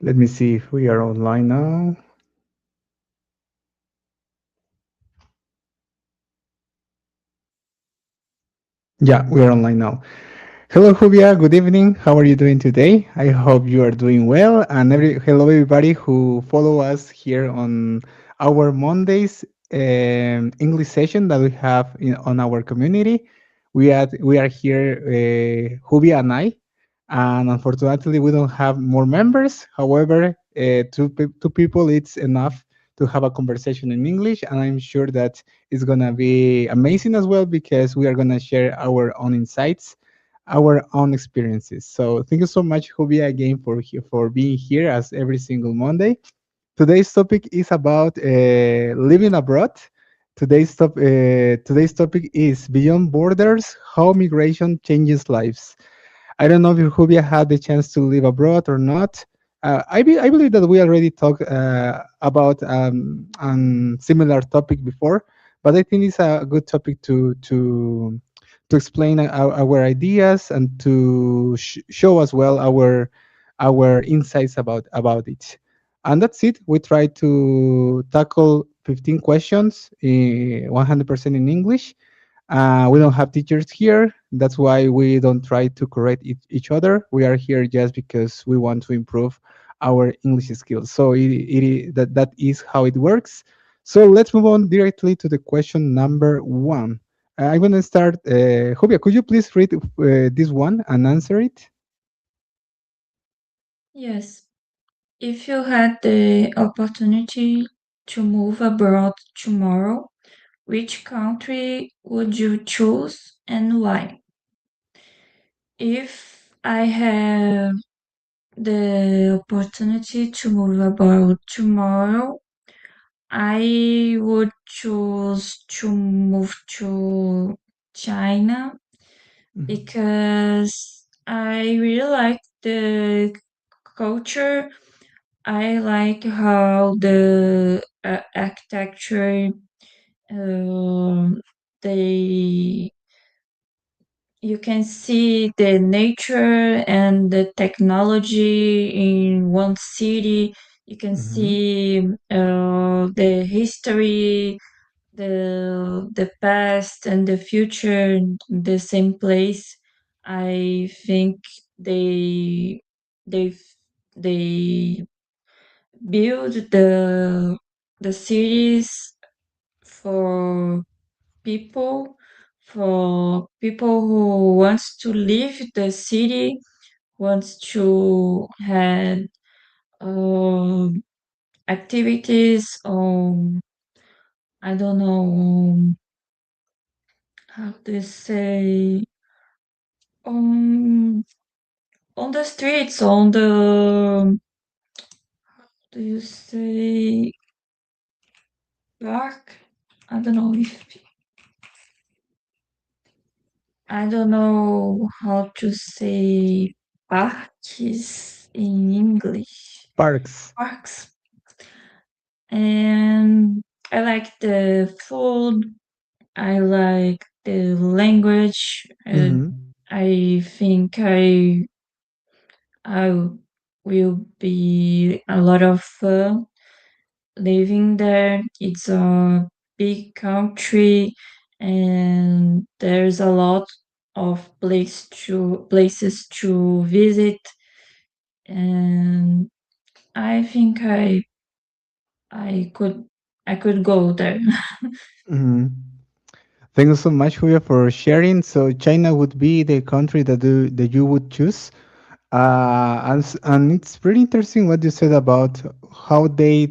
Let me see if we are online now. Yeah, we are online now. Hello, Jubia. Good evening. How are you doing today? I hope you are doing well. And hello, everybody who follow us here on our Mondays English session that we have on our community. We are here, Jubia and I, and unfortunately, we don't have more members. However, two people it's enough to have a conversation in English, and I'm sure that it's gonna be amazing as well because we are gonna share our own insights, our own experiences. So thank you so much, Jubia, again for being here as every single Monday. Today's topic is about living abroad. Today's topic is beyond borders: how migration changes lives. I don't know if Jubia had the chance to live abroad or not. I believe that we already talked about similar topic before, but I think it's a good topic to explain our ideas and to show as well our insights about it. And that's it. We try to tackle 15 questions, 100% in English. We don't have teachers here. That's why we don't try to correct each other. We are here just because we want to improve our English skills. So that is how it works. So let's move on directly to the question number one. I'm going to start. Jubia, could you please read this one and answer it? Yes, if you had the opportunity to move abroad tomorrow, which country would you choose and why? If I have the opportunity to move abroad tomorrow, I would choose to move to China Mhm. because I really like the culture. I like how the architecture, um, they you can see the nature and the technology in one city. You can Mhm. see the history, the past and the future in the same place. I think they they they build the cities for people for people who wants to leave the city, wants to have um, activities, I don't know, how to say, um, on the streets, on the, do you say, park? I don't know if I don't know how to say parques in English. Parks. Parks. And I like the food. I like the language. Mhm. I think I will be a lot of fun living there. It's a big country, and there's a lot of places to visit. And I think I could I could go there. Mhm. Thank you so much, Julia, for sharing. So China would be the country that you would choose. And it's pretty interesting what you said about how they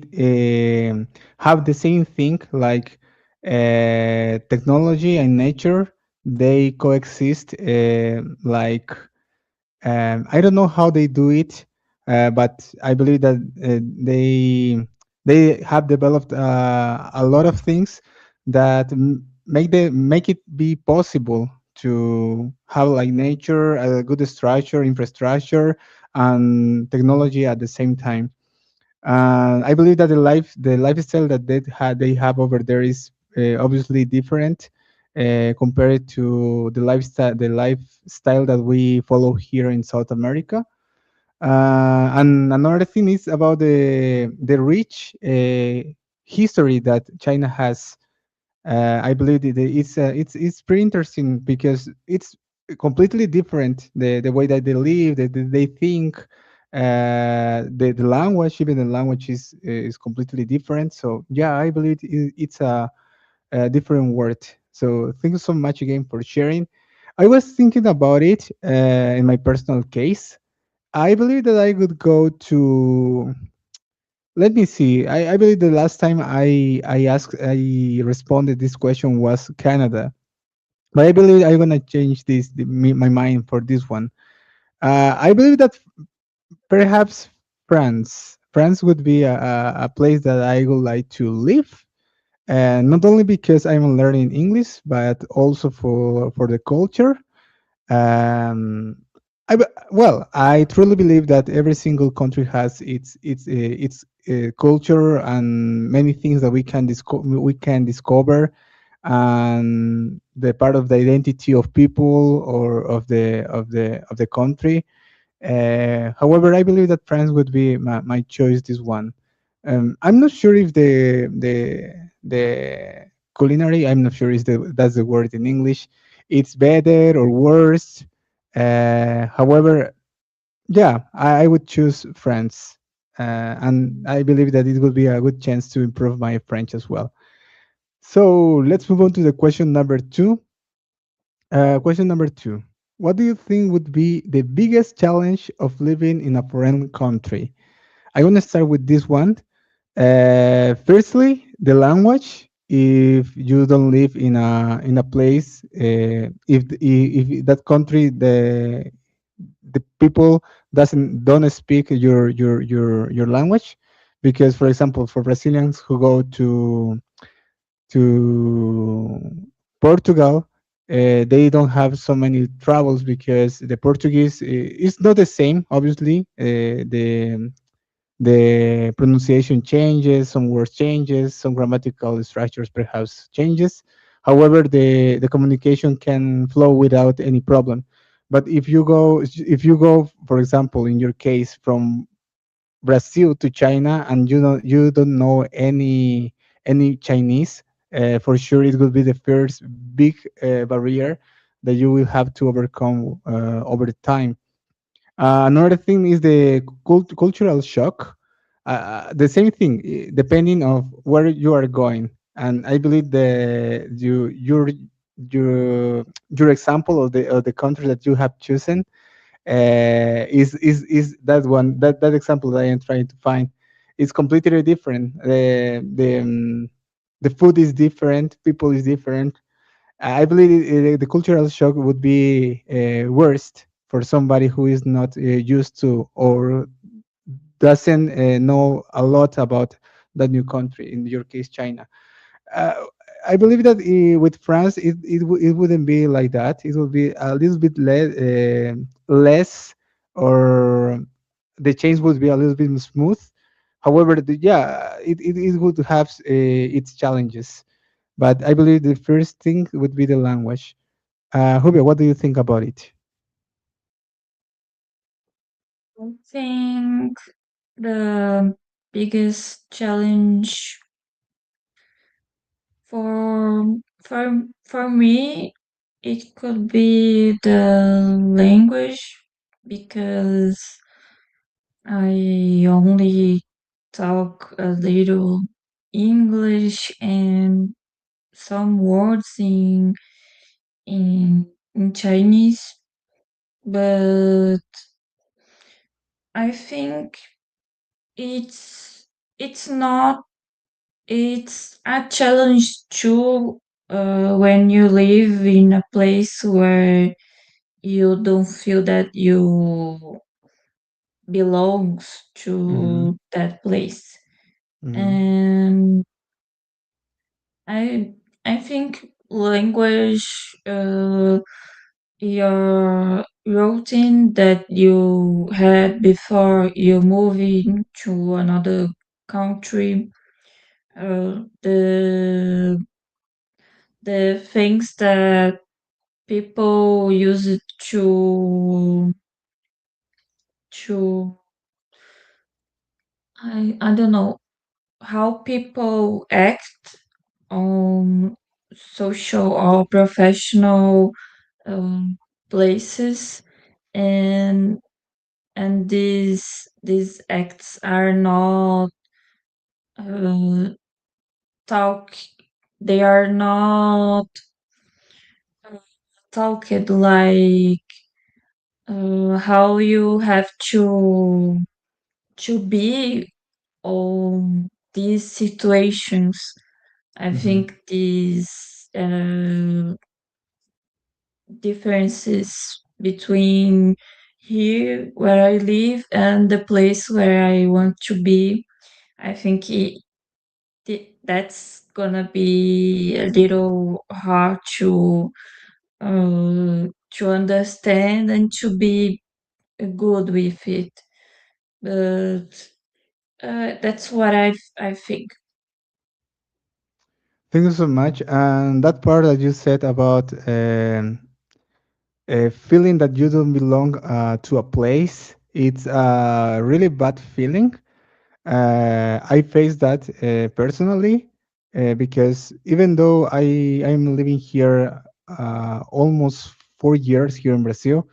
have the same thing, like technology and nature. They coexist, I don't know how they do it, but I believe that they have developed a lot of things that make it be possible to have like nature, a good structure, infrastructure, and technology at the same time. I believe that the lifestyle that they have over there is obviously different compared to the lifestyle that we follow here in South America. And another thing is about the rich history that China has. I believe it's pretty interesting because it's completely different, the way that they live, they think, the language, even the language is completely different. So yeah, I believe it's a different word. So thank you so much again for sharing. I was thinking about it in my personal case. I believe that I would go to. Let me see. I believe the last time I responded this question was Canada, but I believe I'm gonna change my mind for this one. I believe that perhaps France. France would be a place that I would like to live, and not only because I'm learning English, but also for the culture. Um, well, I truly believe that every single country has its culture and many things that we can discover, and the part of the identity of people or of the country. However, I believe that France would be my choice. This one. I'm not sure if the culinary. I'm not sure is that's the word in English. It's better or worse. However, yeah, I would choose France, and I believe that it would be a good chance to improve my French as well. So let's move on to the question number two. Question number two. What do you think would be the biggest challenge of living in a foreign country? I want to start with this one. Firstly, the language. If you don't live in a place, if that country the people don't speak your language, because for example, for Brazilians who go to Portugal, they don't have so many travels because the Portuguese is not the same. Obviously, the pronunciation changes, some words changes, some grammatical structures perhaps changes. However, the communication can flow without any problem. But if you go, for example, in your case, from Brazil to China, and you don't know any Chinese, for sure it will be the first big barrier that you will have to overcome over time. Another thing is the cultural shock. The same thing, depending of where you are going. And I believe your your example of the country that you have chosen is that one that example that I am trying to find. It's completely different. The food is different, people is different. I believe the cultural shock would be worst for somebody who is not used to or doesn't know a lot about that new country. In your case, China. Uh, I believe that with France, it wouldn't be like that. It would be a little bit less, or the change would be a little bit smooth. However, yeah, it would have its challenges. But I believe the first thing would be the language. Hubia, what do you think about it? I think the biggest challenge for for me it could be the language because I only talk a little English and some words in Chinese, but I think it's it's not it's a challenge too when you live in a place where you don't feel that you belongs Mm-hmm. to that place. Mm-hmm. And I I think language, your routine that you had before you moving to another country, the things that people use to I don't know how people act on social or professional um, places, and these acts are not uh, talk they are not uh, talked like how you have to be on these situations. I Hmm. think these differences between here where I live and the place where I want to be, I think that's gonna be a little hard to understand and to be good with it. But that's what I think. Thank you so much. And that part that you said about feeling that you don't belong to a place, it's a really bad feeling. I face that personally because even though I'm living here almost 4 years here in Brazil,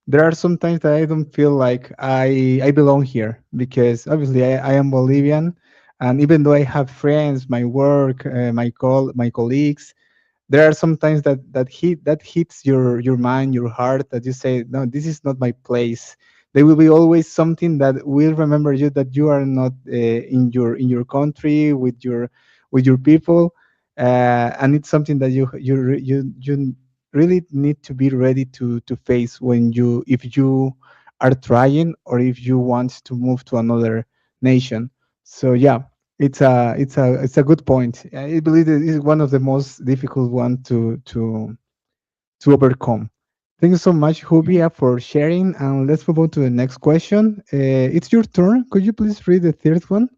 there are some times that I don't feel like I belong here because obviously I am Bolivian, and even though I have friends, my work, my colleagues, there are some times that hits your mind, your heart, that you say, no, this is not my place. There will be always something that will remember you that you are not in your country with your people, and it's something that you really need to be ready to face when you if you are trying or if you want to move to another nation. So yeah, it's a good point. I believe it is one of the most difficult one to overcome. Thank you so much, Hubia, for sharing. And let's move on to the next question. It's your turn. Could you please read the third one?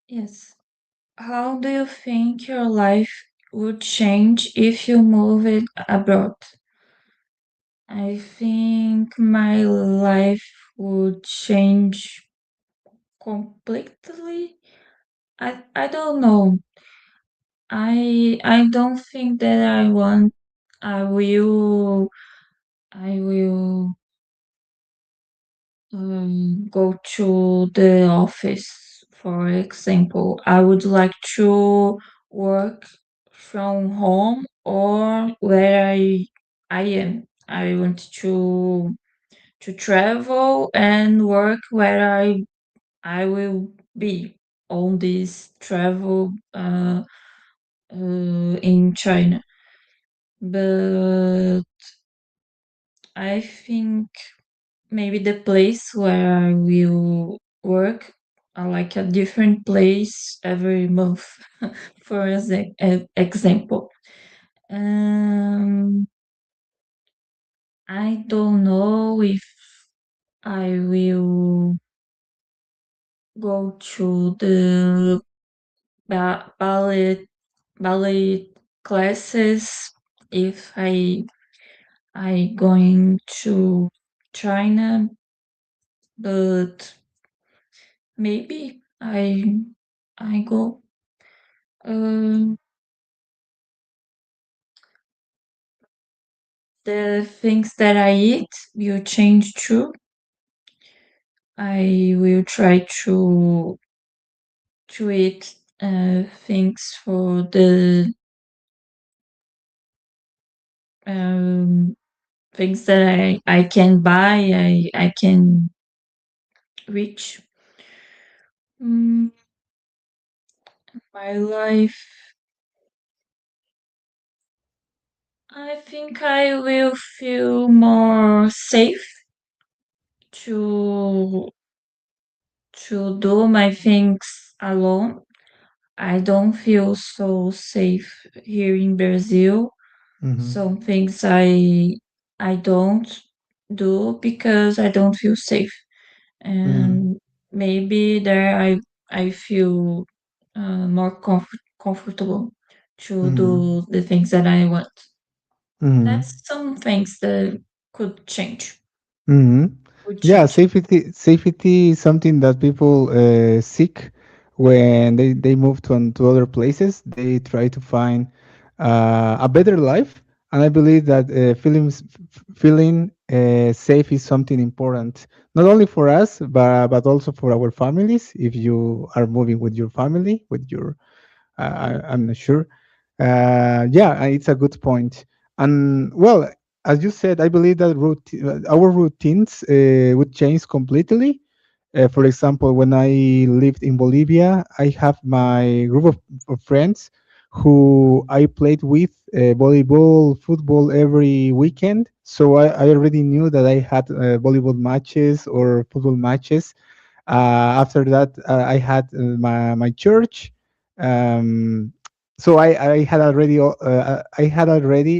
Yes. How do you think your life would change if you moved abroad? I think my life would change completely. I don't know. I don't think that I will I will go to the office, for example. I would like to work from home or where I am. I want to travel and work where I will be on this travel in China. But I think maybe the place where I will work, like a different place every month, for example. Um, I don't know if I will go to the ballet classes if I going to China, but maybe I go. Um, the things that I eat will change too. I will try to eat things for the um, things that I can buy. I can reach. Mm, my life. I think I will feel more safe to do my things alone. I don't feel so safe here in Brazil. Mm-hmm. Some things I don't do because I don't feel safe, Mm-hmm. and maybe there I feel more comfortable to Mm-hmm. do the things that I want. Mm-hmm. That's some things that could change. Mm-hmm. would Yeah, change? safety is something that people seek when they move to other places. They try to find a better life, and I believe that feeling safe is something important, not only for us, but also for our families. If you are moving with your family, with your I'm not sure. Yeah, it's a good point. And well, as you said, I believe that our routines would change completely. For example, when I lived in Bolivia, I have my group of friends who I played with volleyball, football every weekend. So I already knew that I had volleyball matches or football matches. After that, I had my church. Um, so I had already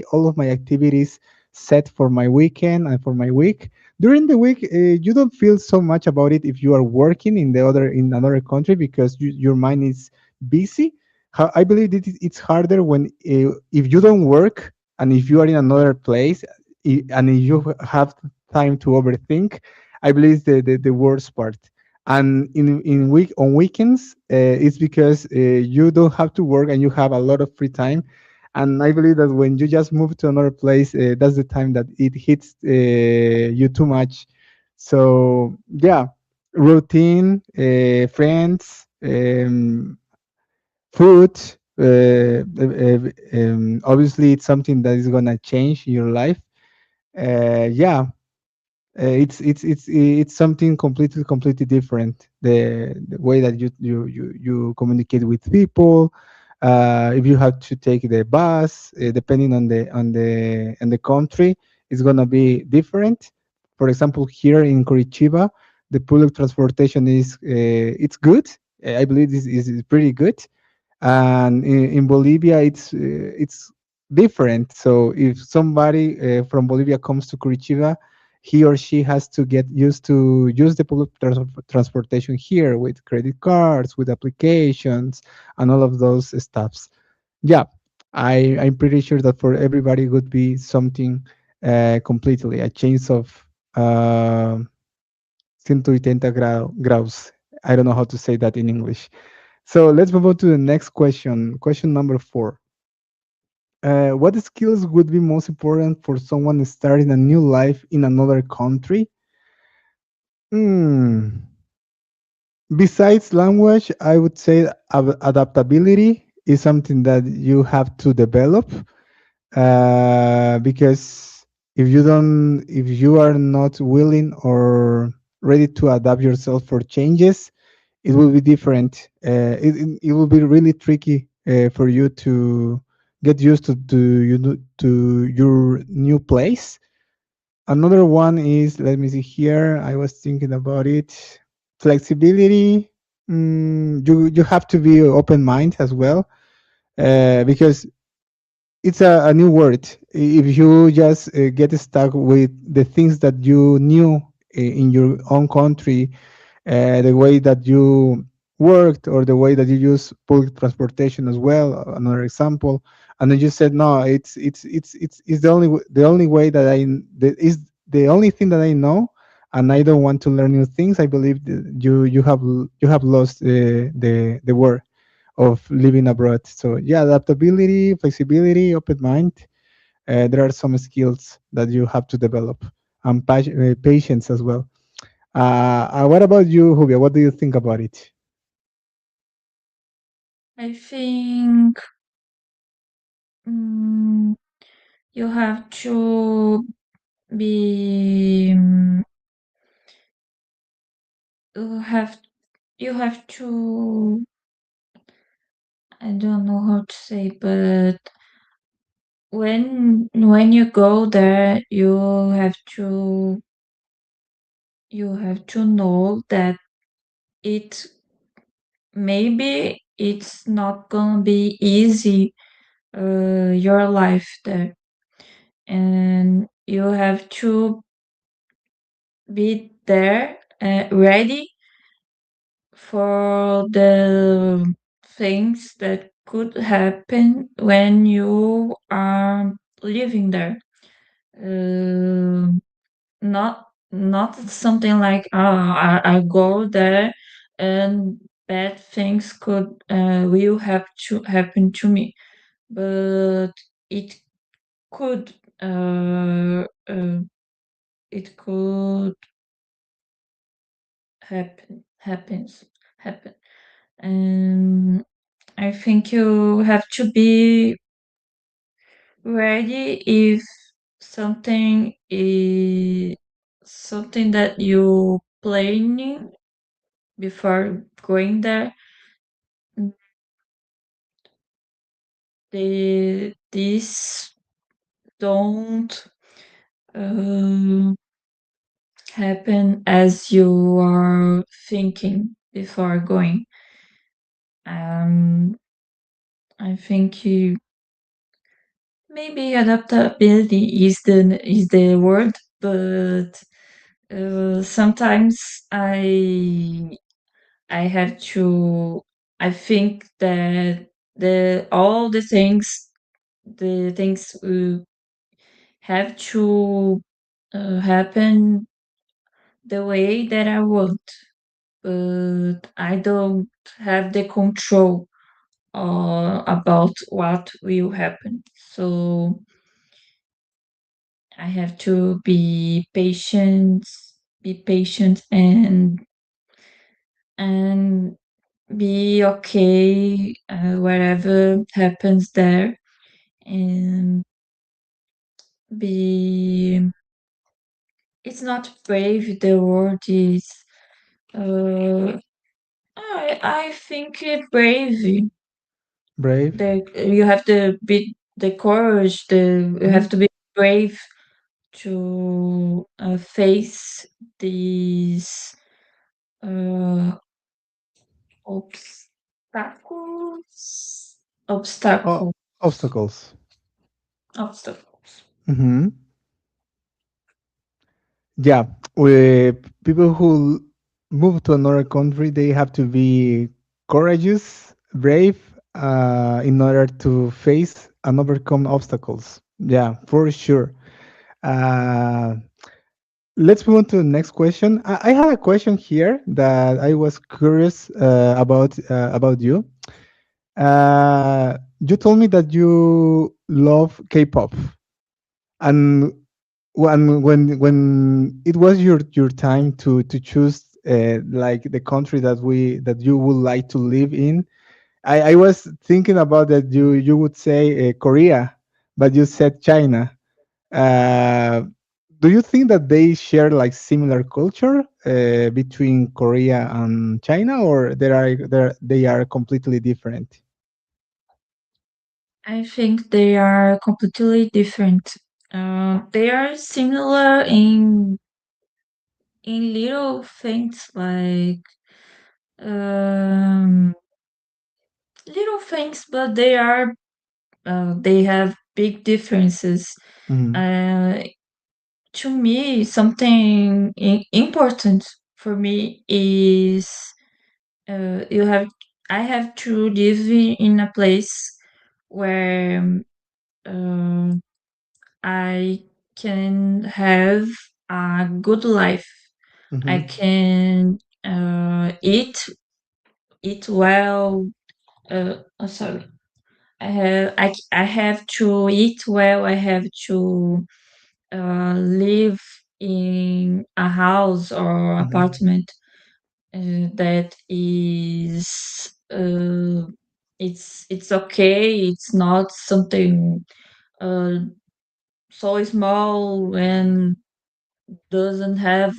all of my activities set for my weekend and for my week. During the week, you don't feel so much about it if you are working in another country because your mind is busy. I believe that it's harder when if you don't work and if you are in another place and if you have time to overthink. I believe it's the worst part. And in week on weekends, it's because you don't have to work and you have a lot of free time. And I believe that when you just move to another place, that's the time that it hits you too much. So yeah, routine, friends, food. Obviously, it's something that is gonna change your life. Yeah, it's something completely different. The way that you communicate with people. If you have to take the bus, depending on the country, it's gonna be different. For example, here in Curitiba, the public transportation is it's good. I believe this is pretty good. And in Bolivia, it's different. So if somebody from Bolivia comes to Curitiba, he or she has to get used to use the public transportation here with credit cards, with applications, and all of those stuffs. Yeah, I'm pretty sure that for everybody would be something completely a change of uh, 180 graus. I don't know how to say that in English. So let's move on to the next question. Question number 4. What skills would be most important for someone starting a new life in another country? Hmm. Besides language, I would say adaptability is something that you have to develop because if you are not willing or ready to adapt yourself for changes, it will be different. It will be really tricky for you to get used to your new place. Another one is, let me see here. I was thinking about it. Flexibility. You have to be open mind as well because it's a new word. If you just get stuck with the things that you knew in your own country, the way that you worked or the way that you use public transportation as well, another example, and then you said no, it's the only way that that is the only thing that I know, and I don't want to learn new things. I believe that you have lost the word of living abroad. So yeah, adaptability, flexibility, open mind. There are some skills that you have to develop, and patience as well. What about you, Jubia? What do you think about it? I think mm, you have to be you have you have to I don't know how to say, but when you go there, you have to know that it maybe it's not gonna be easy your life there, and you have to be there ready for the things that could happen when you are living there. Uh, not not something like, I go there and bad things could will have to happen to me, but it could uh, uh, it could happen, and I think you have to be ready if something is something that you planning before going there. This don't um, happen as you are thinking before going. Um, I think you maybe adaptability is the word, but sometimes I have to. I think that the things have to happen the way that I want, but I don't have the control about what will happen. So I have to be patient, and be okay whatever happens there, and be. It's not brave. The word is. Uh, I think brave. Brave. You have to be the courage. You have Mhm. to be brave to face these uh, obstacles. Oh, Obstacle. obstacles. Obstacles. Hmm. Yeah, we, people who move to another country, they have to be courageous, brave, in order to face and overcome obstacles. Yeah, for sure. Uh, let's move on to the next question. I had a question here that I was curious about you. You told me that you love K-pop, and when it was your time to choose like the country that you would like to live in, I was thinking about that you would say Korea, but you said China. uh, do you think that they share like similar culture between Korea and China, or they are completely different? I think they are completely different. They are similar in little things like um, little things, but they have big differences. Hmm. Uh, to me, something important for me is you have I have to live in a place where um, I can have a good life. I Hmm. can eat well. Sorry. I have to eat well. I have to live in a house or Hmm. apartment that is it's okay. It's not something uh, so small and doesn't have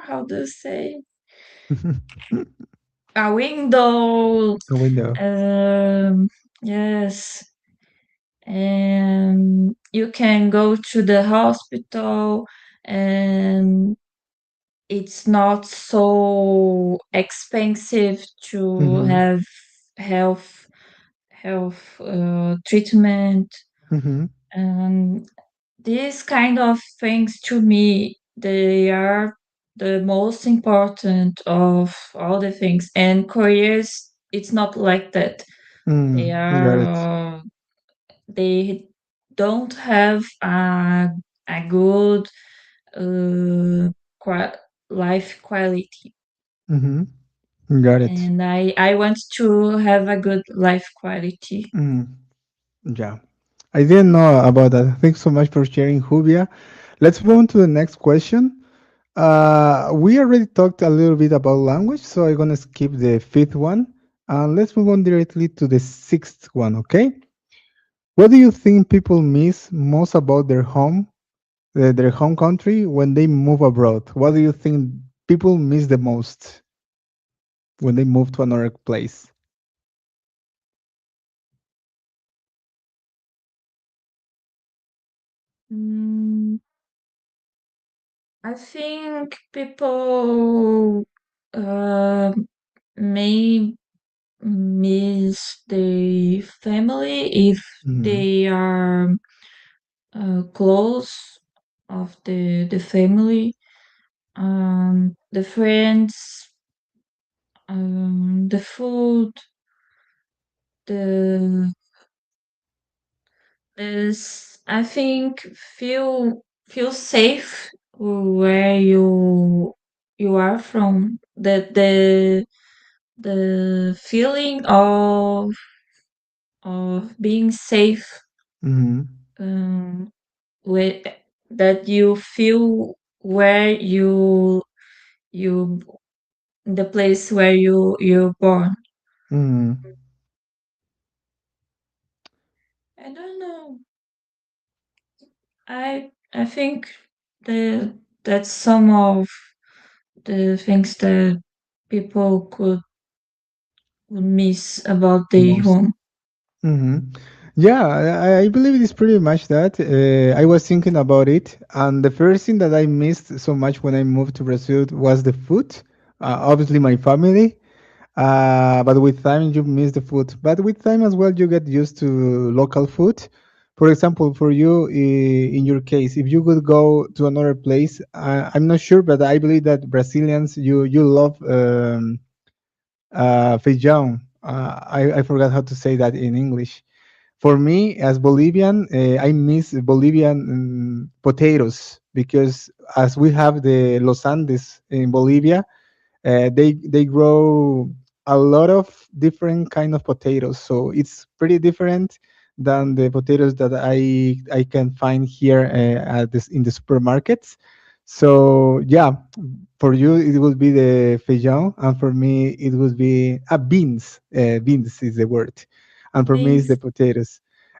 how do you say, a window. A window. Um, yes, and you can go to the hospital, and it's not so expensive to Hmm. have health treatment, Hmm. and these kind of things to me they are the most important of all the things, and careers it's not like that. They Mm, got it. are they don't have a good uh, qua- life quality, Mm-hmm. Got it. and I want to have a good life quality. Mm, yeah. I didn't know about that. Thanks so much for sharing, Jubia. Let's move on to the next question. We already talked a little bit about language, so I'm gonna skip the fifth one. And let's move on directly to the sixth one, okay? What do you think people miss most about their home country when they move abroad? What do you think people miss the most when they move to another place? Mm, I think people may miss their family if Mm-hmm. they are close of the family, the friends, the food, the is I think feel safe where you are from. The feeling of being safe, Mm-hmm. um, with that you feel where you the place where you're born. Mm-hmm. I don't know. I think the that's some of the things that people could miss about their Most. home. Hmm. Yeah, I believe it is pretty much that. I was thinking about it, and the first thing that I missed so much when I moved to Brazil was the food. Obviously, my family, but with time you miss the food. But with time as well, you get used to local food. For example, for you, in your case, if you could go to another place, I'm not sure, but I believe that Brazilians, you love feijão. I forgot how to say that in English. For me, as Bolivian, I miss Bolivian potatoes because as we have the Los Andes in Bolivia, they grow a lot of different kind of potatoes, so it's pretty different than the potatoes that I can find here at this in the supermarkets. So yeah, for you it would be the feijão, and for me it would be beans. Beans is the word, and for me it's the Beans, potatoes.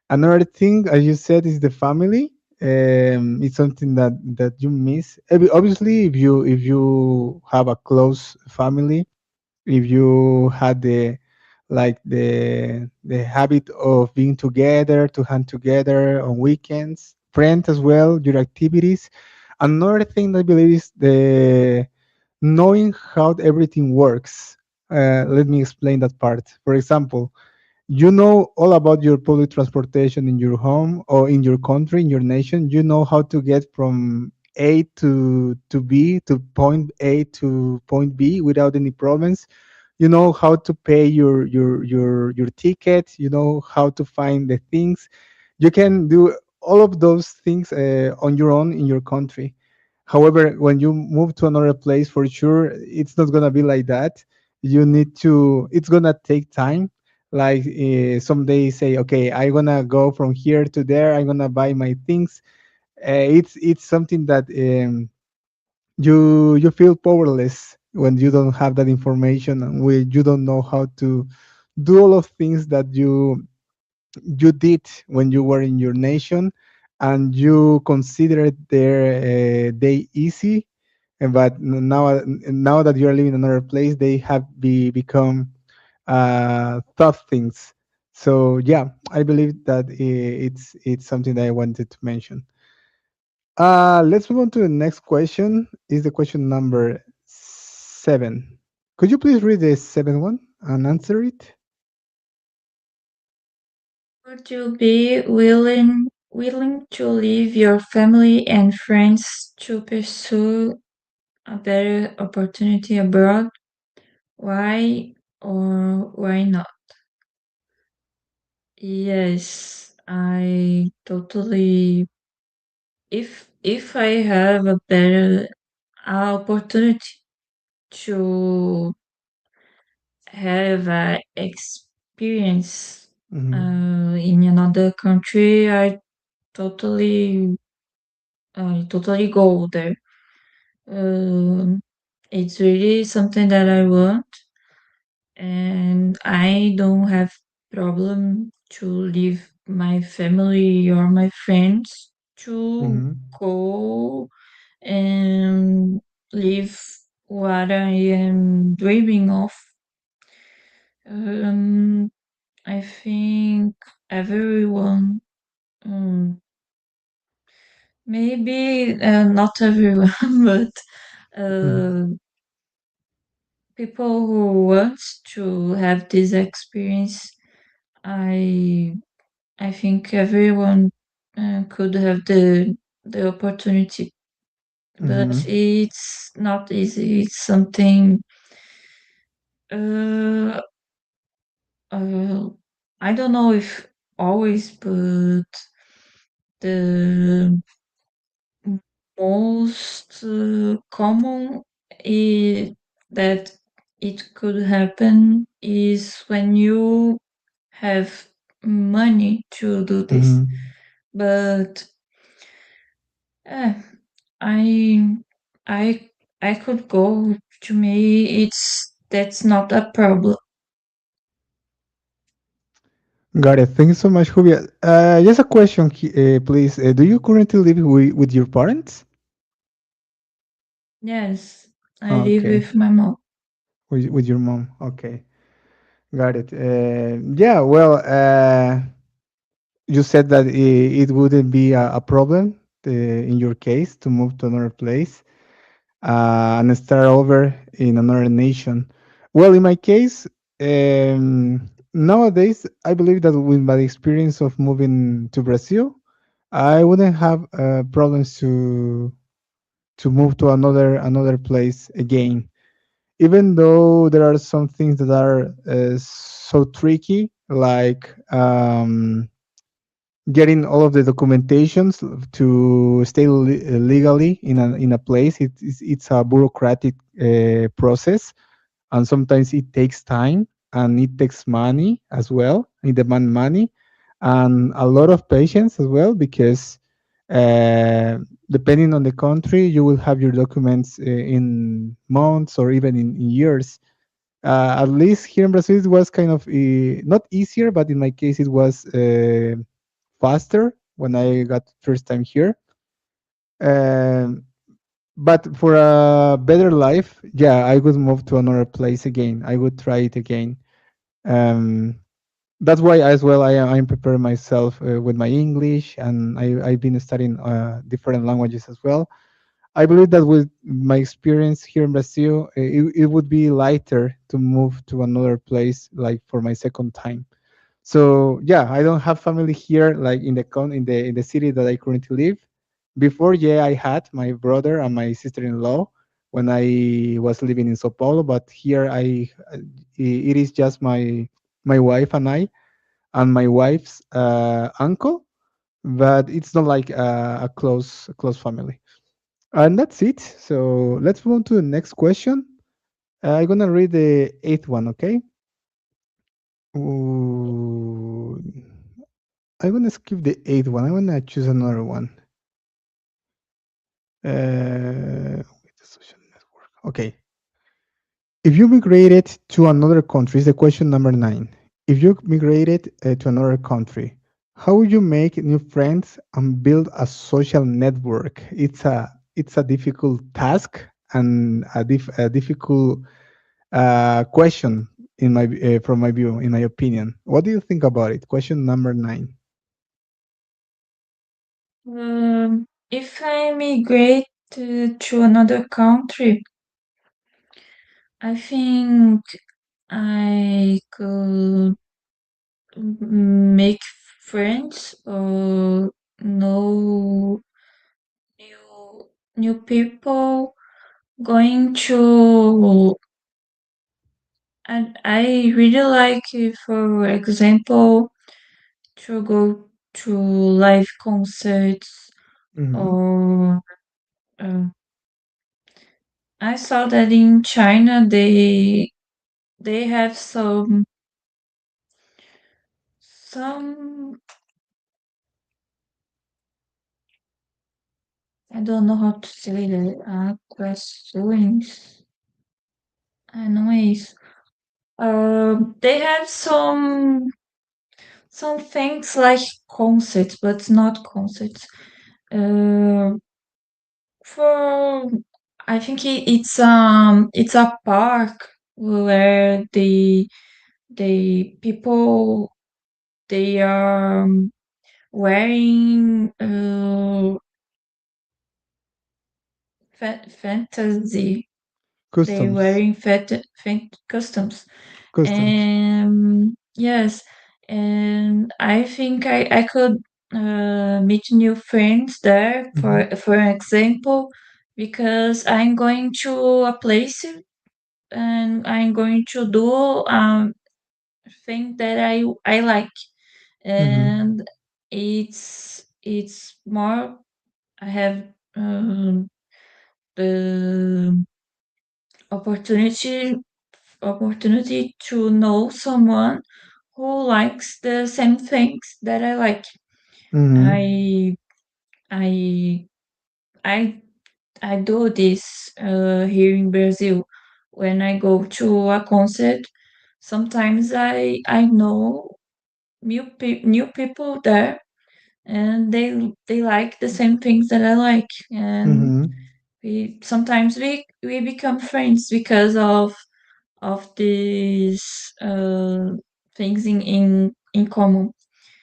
Another thing, as you said, is the family. It's something that you miss. Obviously, if you have a close family, if you had the habit of being together to hunt together on weekends, friends as well, your activities. Another thing I believe is the knowing how everything works. Let me explain that part. For example, you know all about your public transportation in your home or in your country, in your nation. You know how to get from A to B, to point A to point B without any problems. You know how to pay your ticket. You know how to find the things. You can do all of those things on your own in your country. However, when you move to another place, for sure, it's not gonna be like that. You need to. It's gonna take time. Like some days say, okay, I'm gonna go from here to there. I'm gonna buy my things. It's something that you feel powerless when you don't have that information and when you don't know how to do all of things that you did when you were in your nation, and you considered their day easy. But now that you are living in another place, they have become tough things. So yeah, I believe that it's something that I wanted to mention. Let's move on to the next question. Is the question number 7? Could you please read the seventh one and answer it? would you be willing to leave your family and friends to pursue a better opportunity abroad? Why or why not? Yes, I totally, if I have a better opportunity to have a experience Hmm. in another country, totally I totally go there. Um, it's really something that I want, and I don't have problem to leave my family or my friends to Hmm. go and live what I am dreaming of. Um, I think everyone, um, maybe not everyone, but Hmm. uh, people who want to have this experience, I I think everyone could have the opportunity, but Hmm. it's not easy. It's something. Uh, uh, I don't know if always, but the most common that it could happen is when you have money to do this. Hmm. But uh, I I I could go. To me, it's that's not a problem. Got it. Thank you so much, Julia. Just a question, please. Do you currently live with your parents? Yes, I live Okay, with my mom. with your mom. Okay, got it. Yeah, well, you said that it wouldn't be a problem in your case to move to another place and start over in another nation. Well, in my case, nowadays, I believe that with my experience of moving to Brazil, I wouldn't have problems to move to another place again. Even though there are some things that are so tricky, like getting all of the documentations to stay legally in a place. It's a bureaucratic process, and sometimes it takes time and it takes money as well. It demand money and a lot of patience as well, because uh, depending on the country, you will have your documents in months or even in years. At least here in Brazil, it was kind of not easier, but in my case, it was faster when I got first time here. Um, but for a better life, yeah, I would move to another place again. I would try it again. Um, that's why as well I'm preparing myself with my English, and I've been studying different languages as well. I believe that with my experience here in Brazil, it would be lighter to move to another place like for my second time. So yeah, I don't have family here like in the city that I currently live. Before, yeah, I had my brother and my sister-in-law when I was living in Sao Paulo, but here it is just my wife and I and my wife's uncle, but it's not like a close family. And that's it. So let's move on to the next question. I'm gonna read the eighth one, okay? Ooh, I'm gonna skip the eighth one. I'm gonna choose another one. With the social network. Okay. If you migrated to another country, is the question number nine. If you migrated to another country, how would you make new friends and build a social network? It's a difficult task and a difficult question in my from my view, in my opinion. What do you think about it? Question number nine. If I migrate to another country, I think I could make friends or know new new people. Going to and I really like, for example, to go. to live concerts Mm-hmm. or uh, I saw that in China they have some I don't know how to say that questions. Não é isso. They have some things like concerts, but not concerts. Uh, for I think it's a park where the people they are wearing fantasy. They Customs, wearing customs, customs. and yes, and I think I could meet new friends there. Mm-hmm. For example, because I'm going to a place and I'm going to do thing that I like, Mm-hmm. and it's more. I have the opportunity opportunity to know someone who likes the same things that I like. Mm-hmm. I I I I do this here in Brazil when I go to a concert. Sometimes I know new people there, and they like the same things that I like, and Mm-hmm. we sometimes we become friends because of these things in common.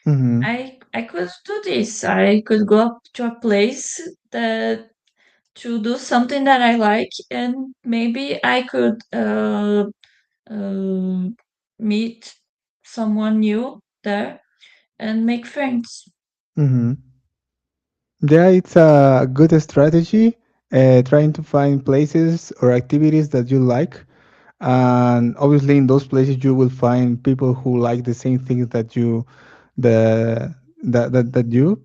Mm-hmm. I could do this. I could go up to a place that to do something that I like, and maybe I could uh, meet someone new there and make friends. Mm-hmm. Yeah, it's a good strategy. Trying to find places or activities that you like, and obviously in those places you will find people who like the same things that you, the that you.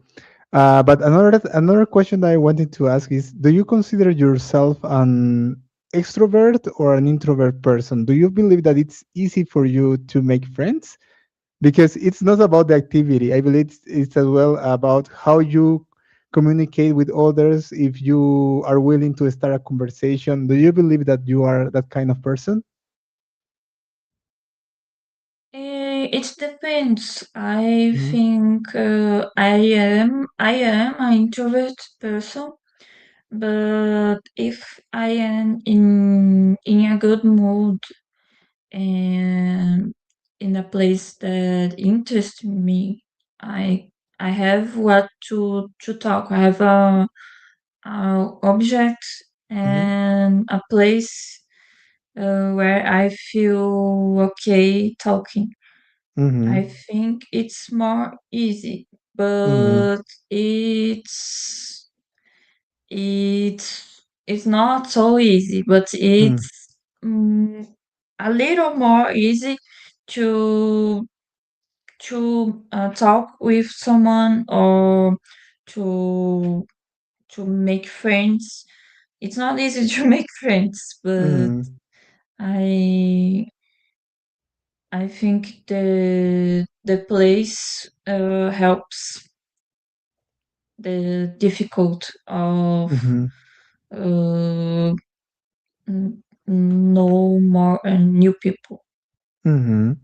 But another question that I wanted to ask is: do you consider yourself an extrovert or an introvert person? Do you believe that it's easy for you to make friends? Because it's not about the activity. I believe it's as well about how you communicate with others. If you are willing to start a conversation, do you believe that you are that kind of person? It depends. I Mhm, think I am an introvert person, but if I am in a good mood and in a place that interests me, I I have what to talk. I have a object mhm, and a place where I feel okay talking. I mhm, think it's more easy, mhm, but it's not so easy, but mhm, it's a little more easy to talk with someone or to make friends. It's not easy to make friends, but mhm, I I think the place helps the difficult of mhm, uh, know more and new people. mhm.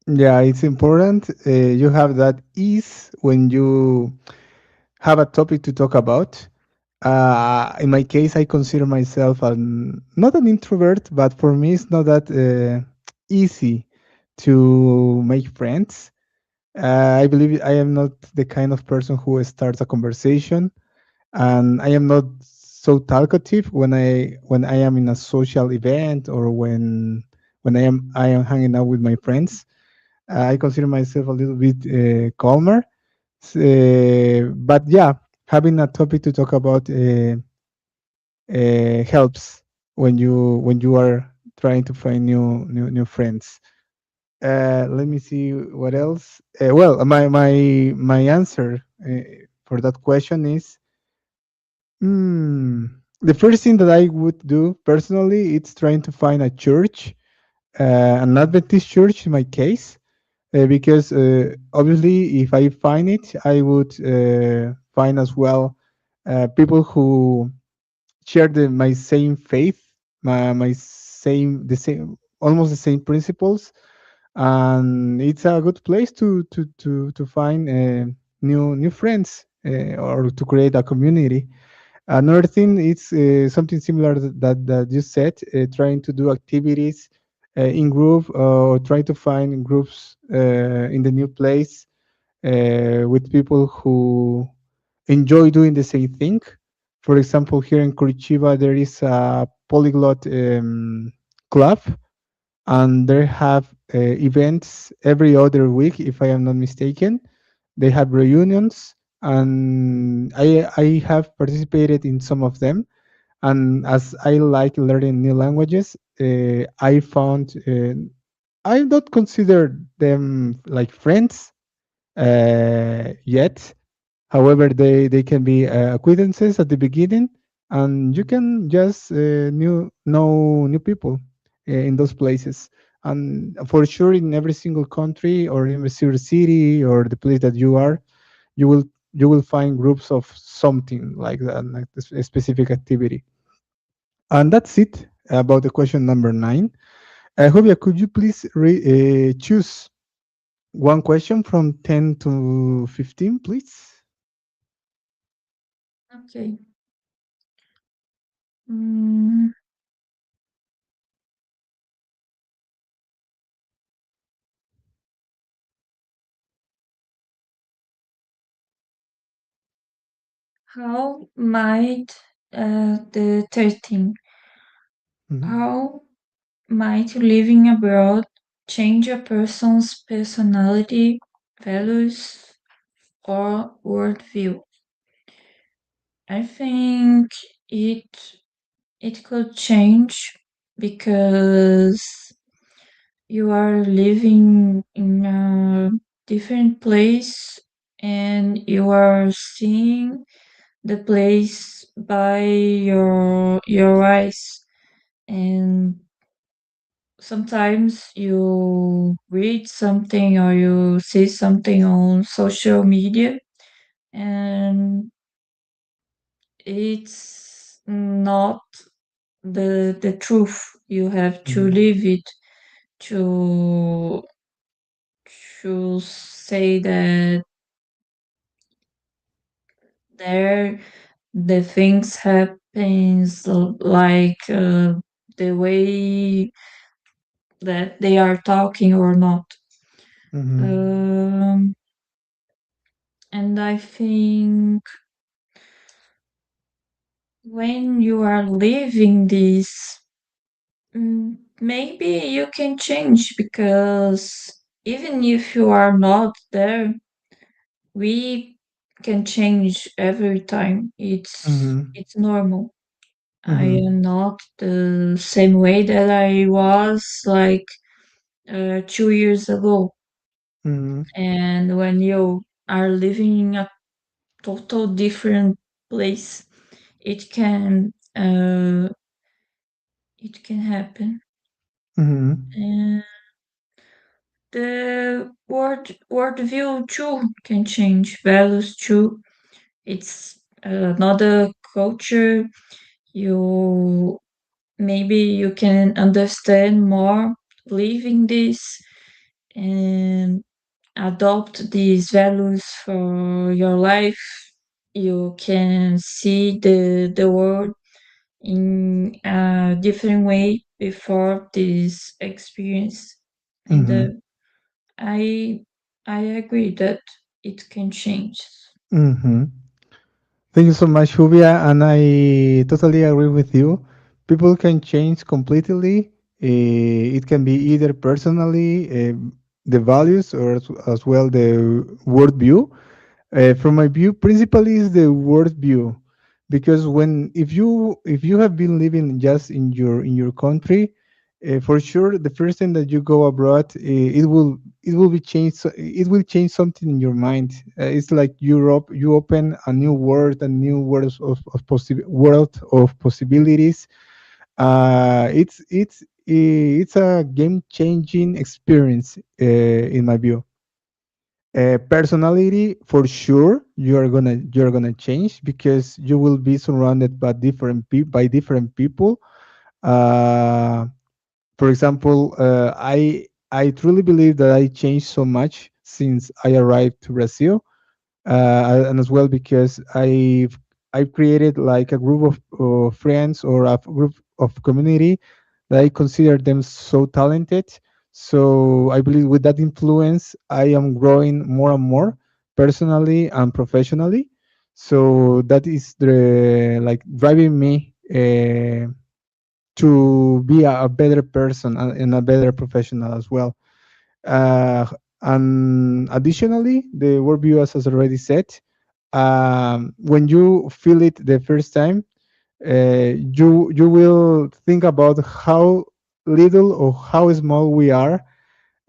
Yeah, it's important. You have that ease when you have a topic to talk about. In my case, I consider myself not an introvert, but for me, it's not that easy to make friends. I believe I am not the kind of person who starts a conversation, and I am not so talkative when I am in a social event or when I am hanging out with my friends. I consider myself a little bit calmer. But yeah, having a topic to talk about helps when you are trying to find new friends. Let me see what else. Well, my answer for that question is, hmm, the first thing that I would do personally, it's trying to find a church, an Adventist church in my case, because obviously, if I find it, I would find as well people who share my same faith, my same the same almost the same principles, and it's a good place to find new friends, or to create a community. Another thing is something similar that you said, trying to do activities in group, or try to find groups in the new place, with people who enjoy doing the same thing. For example, here in Curitiba, there is a polyglot club, and they have events every other week, if I am not mistaken. They have reunions, and I have participated in some of them. And as I like learning new languages, I found I don't consider them like friends yet. However, they can be acquaintances at the beginning, and you can just know new people in those places. And for sure, in every single country, or in every single city, or the place that you are, you will you will find groups of something like that, like this specific activity. And that's it about the question number 9. Jovia, could you please choose one question from 10 to 15, please? Okay. Mm, how might the 13 Mhm. how might living abroad change a person's personality, values, or worldview? I think it it could change because you are living in a different place and you are seeing the place by your eyes, and sometimes you read something or you see something on social media and it's not the truth. You have to Mhm. live it to say that there the things happens like the way that they are talking or not. Mhm. um, and I think when you are living this, maybe you can change because even if you are not there, we can change every time. Mhm. It's normal. I Mhm. am not the same way that I was like 2 years ago. Mhm. And when you are living in a total different place, it can uh, it can happen. Mhm. And the worldview too can change, values too. It's another culture. You maybe you can understand more living this and adopt these values for your life. You can see the world in a different way before this experience, and Mhm. I I agree that it can change. Mhm. Thank you so much, Juvia, and I totally agree with you. People can change completely. It can be either personally, the values, or as well the worldview. From my view, principally is the worldview, because if you have been living just in your country, For sure, the first time that you go abroad, it will be changed. It will change something in your mind. It's like Europe. You open a new world, a new world of possibilities. It's a game changing experience, in my view. Personality, for sure, you're gonna change because you will be surrounded by different people. Uh, for example, I truly believe that I changed so much since I arrived to Brazil, and as well because I've created like a group of friends or a group of community that I consider them so talented. So I believe with that influence, I am growing more and more personally and professionally. So that is the like driving me. To be a better person and a better professional as well. Uh, and additionally, the worldview, as already said, when you feel it the first time, you will think about how little or how small we are,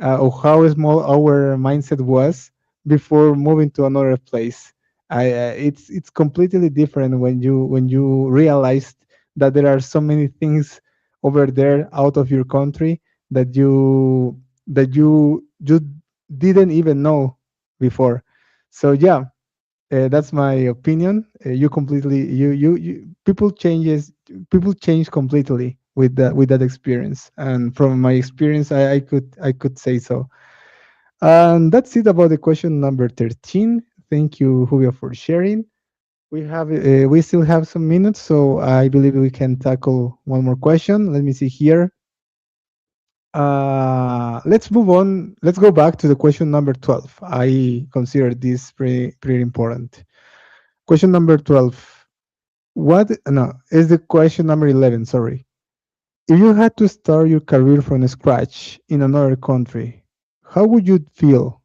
or how small our mindset was before moving to another place. It's completely different when you realized that there are so many things over there out of your country that you didn't even know before. So yeah, that's my opinion. You completely you people change completely with that experience, and from my experience, I could say so. And that's it about the question number 13. Thank you, Julio, for sharing. We still have some minutes, so I believe we can tackle one more question. Let me see here. Let's move on. Let's go back to the question number 12. I consider this pretty important. Question number 12. What? No, is the question number 11. Sorry. If you had to start your career from scratch in another country, how would you feel?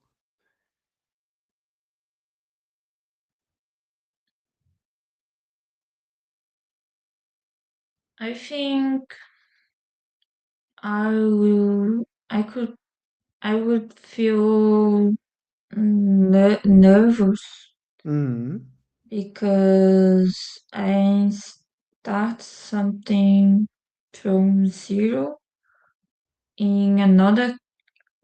I think I will. I would feel nervous Mm-hmm. because I start something from zero in another.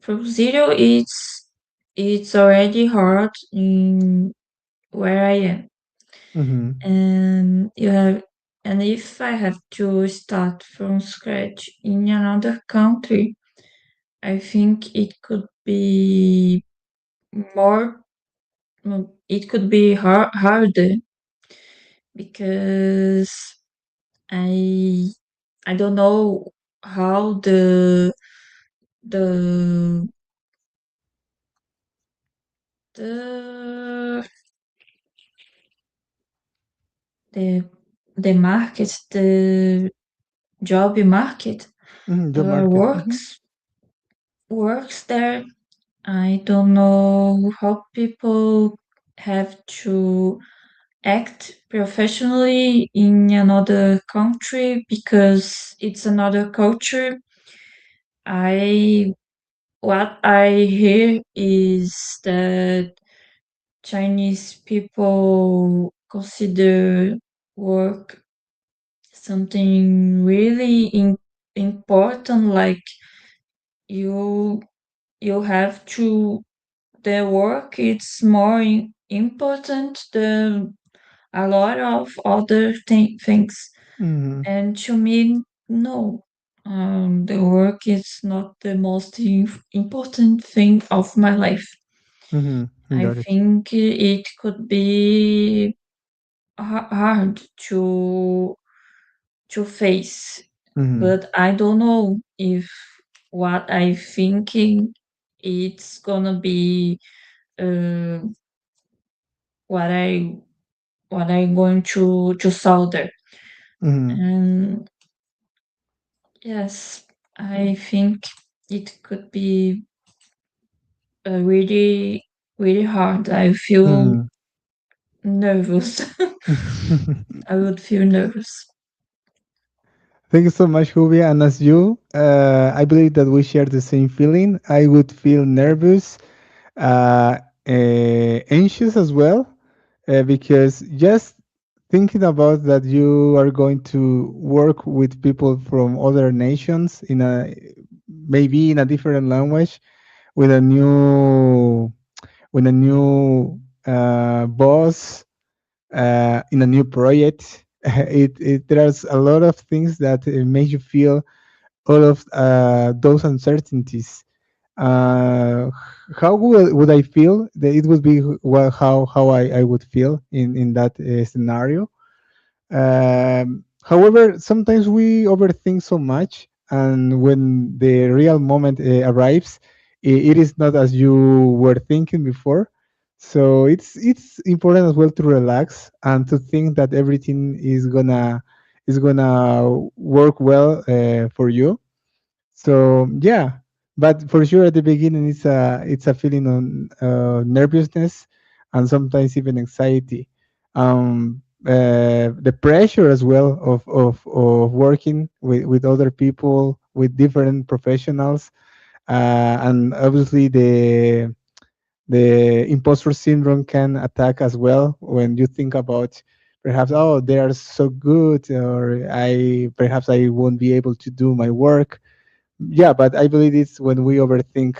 From zero, it's already hard in where I am, Mm-hmm. and you have. And if I have to start from scratch in another country, I think it could be more. It could be harder because I I don't know how the the the the market, the job market Job market. Mm-hmm. works there. I don't know how people have to act professionally in another country because it's another culture. I what I hear is that Chinese people consider work something really important, like you you have to the work it's more important than a lot of other things. Mm-hmm. And to me, no, the work is not the most important thing of my life. Mm-hmm. I Got it. think it could be hard to face, Mm-hmm. but I don't know if what I thinking it's gonna be uh, what I'm going to solder. Mm-hmm. And yes, I think it could be really really hard. I feel nervous. I would feel nervous. Thank you so much, Juvia. And as you, I believe that we share the same feeling. I would feel nervous, uh, anxious as well, because just thinking about that you are going to work with people from other nations in a maybe in a different language with a new boss in a new project. There's a lot of things that make you feel all of those uncertainties. Uh, how would I feel? It would be well, how I would feel in that scenario. However, sometimes we overthink so much, and when the real moment arrives, it is not as you were thinking before. So it's important as well to relax and to think that everything is gonna work well for you. So yeah, but for sure at the beginning it's a feeling on nervousness and sometimes even anxiety. The pressure as well of working with other people with different professionals, and obviously the imposter syndrome can attack as well when you think about perhaps, oh, they are so good, or I won't be able to do my work. Yeah, but I believe it's when we overthink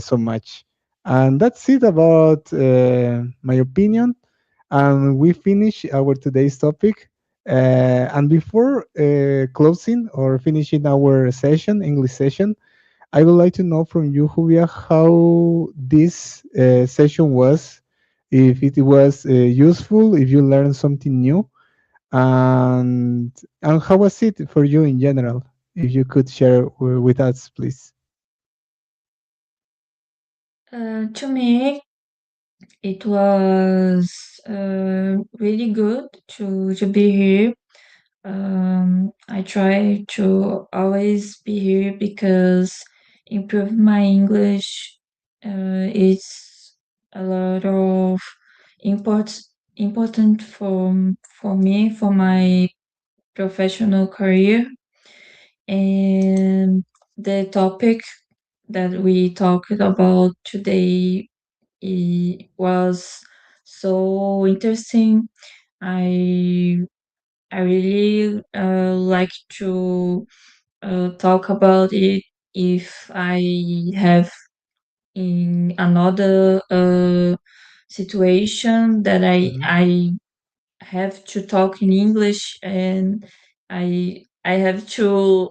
so much. And that's it about my opinion. And we finish our today's topic. And before closing or finishing our session, English session, I would like to know from you, Julia, how this session was, if it was useful, if you learned something new, and how was it for you in general? If you could share with us, please. To me, it was really good to be here. I try to always be here because improve my English is a lot of import, important for me for my professional career. And the topic that we talked about today was so interesting. I I really like to talk about it if I have in another situation that Mhm. I have to talk in English and I have to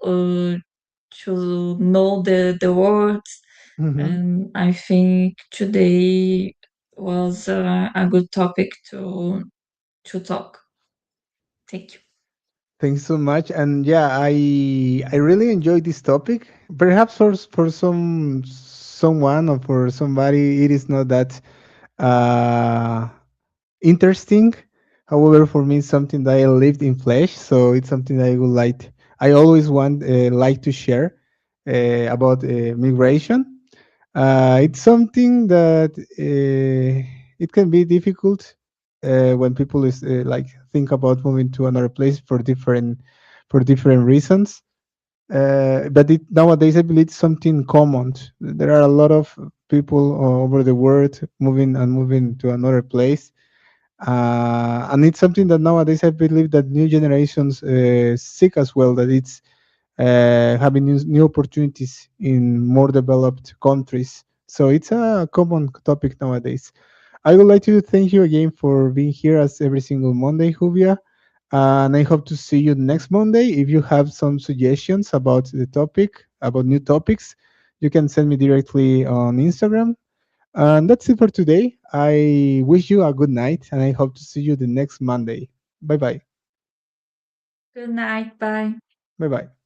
know the words, Mhm. and I think today was a good topic to talk. Thank you. Thanks so much. And yeah, I really enjoyed this topic. Perhaps for someone or for somebody, it is not that uh, interesting. However, for me, it's something that I lived in flesh, so it's something that I would like. I always want like to share about migration. It's something that it can be difficult when people is like think about moving to another place for different reasons. But nowadays, I believe it's something common. There are a lot of people over the world moving to another place, and it's something that nowadays I believe that new generations seek as well. That it's having new opportunities in more developed countries. So it's a common topic nowadays. I would like to thank you again for being here as every single Monday, Juvia. And I hope to see you next Monday. If you have some suggestions about the topic, about new topics, you can send me directly on Instagram. And that's it for today. I wish you a good night and I hope to see you the next Monday. Bye bye. Good night. Bye. Bye bye.